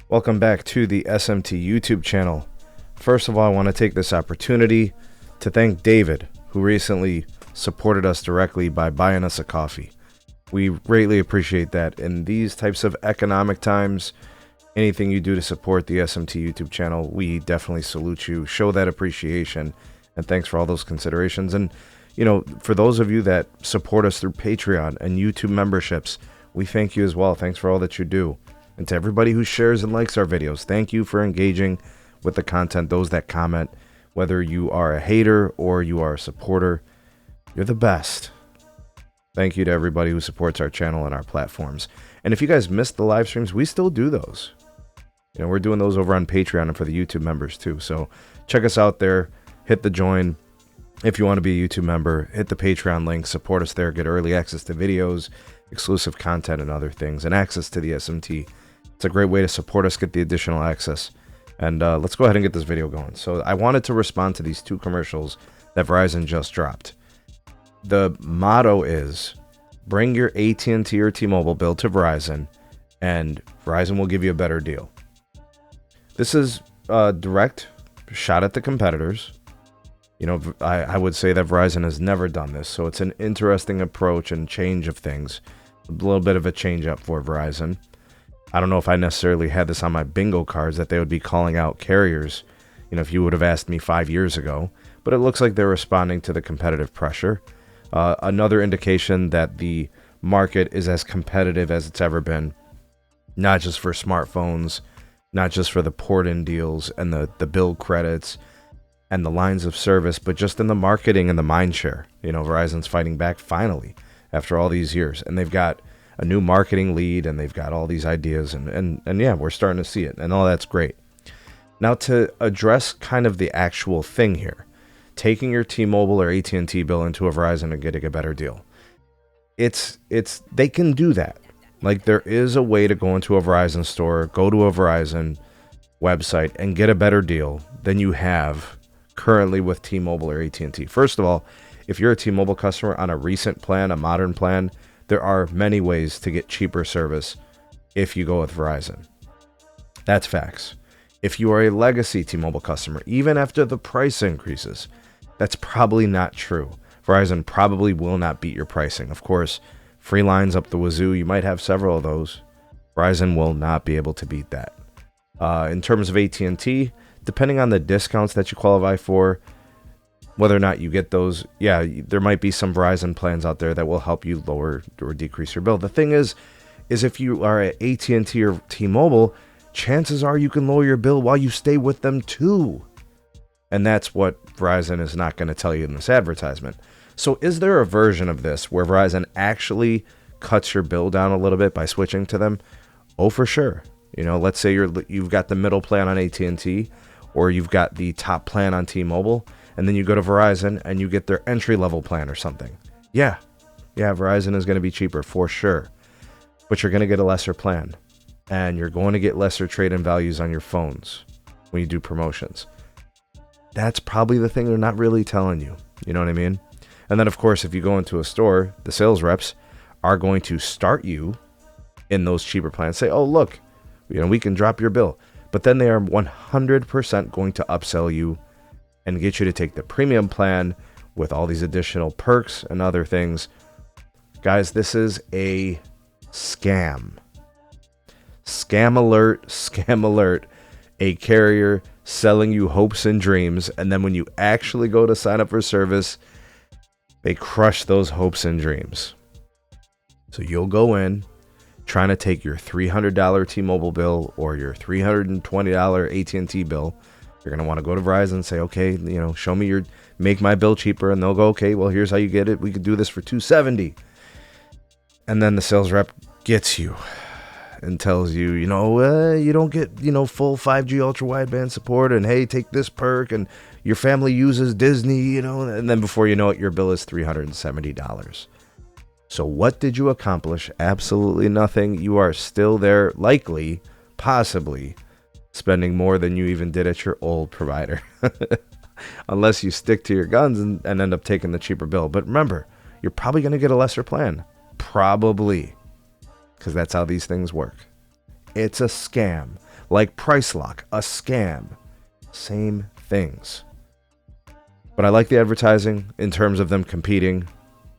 Welcome back to the SMT YouTube channel. First of all, I want to take this opportunity to thank David, who recently supported us directly by buying us a coffee. We greatly appreciate that. In these types of economic times, anything you do to support the SMT YouTube channel, we definitely salute you, show that appreciation, and thanks for all those considerations. And, you know, for those of you that support us through Patreon and YouTube memberships, we thank you as well. Thanks for all that you do. And to everybody who shares and likes our videos, thank you for engaging with the content. Those that comment, whether you are a hater or you are a supporter, you're the best. Thank you to everybody who supports our channel and our platforms. And if you guys missed the live streams, we still do those. You know, we're doing those over on Patreon and for the YouTube members too. So check us out there. Hit the join. If you want to be a YouTube member, hit the Patreon link. Support us there. Get early access to videos, exclusive content, and other things, and access to the SMT. It's a great way to support us, get the additional access. And let's go ahead and get this video going. So I wanted to respond to these two commercials that Verizon just dropped. The motto is, bring your AT&T or T-Mobile bill to Verizon, and Verizon will give you a better deal. This is a direct shot at the competitors. You know, I would say that Verizon has never done this, so it's an interesting approach and change of things. A little bit of a change up for Verizon. I don't know if I necessarily had this on my bingo cards that they would be calling out carriers, you know, if you would have asked me 5 years ago, but it looks like they're responding to the competitive pressure. Another indication that the market is as competitive as it's ever been, not just for smartphones, not just for the port-in deals and the bill credits and the lines of service, but just in the marketing and the mind share. You know, Verizon's fighting back finally after all these years, and they've got a new marketing lead, and they've got all these ideas, and yeah, we're starting to see it, and all that's great. Now, to address kind of the actual thing here, taking your T-Mobile or AT&T bill into a Verizon and getting a better deal, they can do that. Like, there is a way to go into a Verizon store, go to a Verizon website, and get a better deal than you have currently with T-Mobile or AT&T. First of all, if you're a T-Mobile customer on a recent plan, a modern plan, there are many ways to get cheaper service if you go with Verizon. That's facts. If you are a legacy T-Mobile customer, even after the price increases, that's probably not true. Verizon probably will not beat your pricing. Of course, free lines up the wazoo, you might have several of those. Verizon will not be able to beat that. In terms of AT&T, depending on the discounts that you qualify for, whether or not you get those, yeah, there might be some Verizon plans out there that will help you lower or decrease your bill. The thing is if you are at AT&T or T-Mobile, chances are you can lower your bill while you stay with them too. And that's what Verizon is not going to tell you in this advertisement. So is there a version of this where Verizon actually cuts your bill down a little bit by switching to them? Oh, for sure. You know, let's say you've got the middle plan on AT&T, or you've got the top plan on T-Mobile, and then you go to Verizon and you get their entry-level plan or something. Yeah, Verizon is going to be cheaper for sure. But you're going to get a lesser plan. And you're going to get lesser trade-in values on your phones when you do promotions. That's probably the thing they're not really telling you. You know what I mean? And then, of course, if you go into a store, the sales reps are going to start you in those cheaper plans. Say, oh, look, you know, we can drop your bill. But then they are 100% going to upsell you and get you to take the premium plan with all these additional perks and other things. Guys, this is a scam. Scam alert, scam alert. A carrier selling you hopes and dreams, and then when you actually go to sign up for service, they crush those hopes and dreams. So you'll go in trying to take your $300 T-Mobile bill or your $320 AT&T bill. You're going to want to go to Verizon and say, okay, you know, show me make my bill cheaper. And they'll go, okay, well, here's how you get it. We could do this for $270. And then the sales rep gets you and tells you, you know, you don't get, you know, full 5G ultra wideband support. And hey, take this perk. And your family uses Disney, you know. And then before you know it, your bill is $370. So what did you accomplish? Absolutely nothing. You are still there, likely, possibly, spending more than you even did at your old provider. Unless you stick to your guns and end up taking the cheaper bill. But remember, you're probably going to get a lesser plan. Probably. Because that's how these things work. It's a scam. like price lock, a scam. Same things. But I like the advertising in terms of them competing.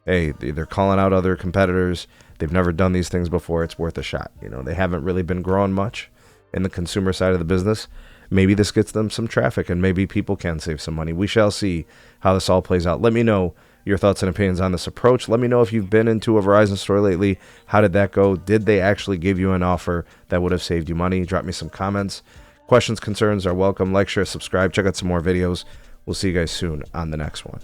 Hey, they're calling out other competitors. They've never done these things before. It's worth a shot. You know, they haven't really been growing much in the consumer side of the business. Maybe this gets them some traffic and maybe people can save some money. We shall see how this all plays out. Let me know your thoughts and opinions on this approach. Let me know if you've been into a Verizon store lately. How did that go? Did they actually give you an offer that would have saved you money? Drop me some comments. Questions, concerns are welcome. Like, share, subscribe. Check out some more videos. We'll see you guys soon on the next one.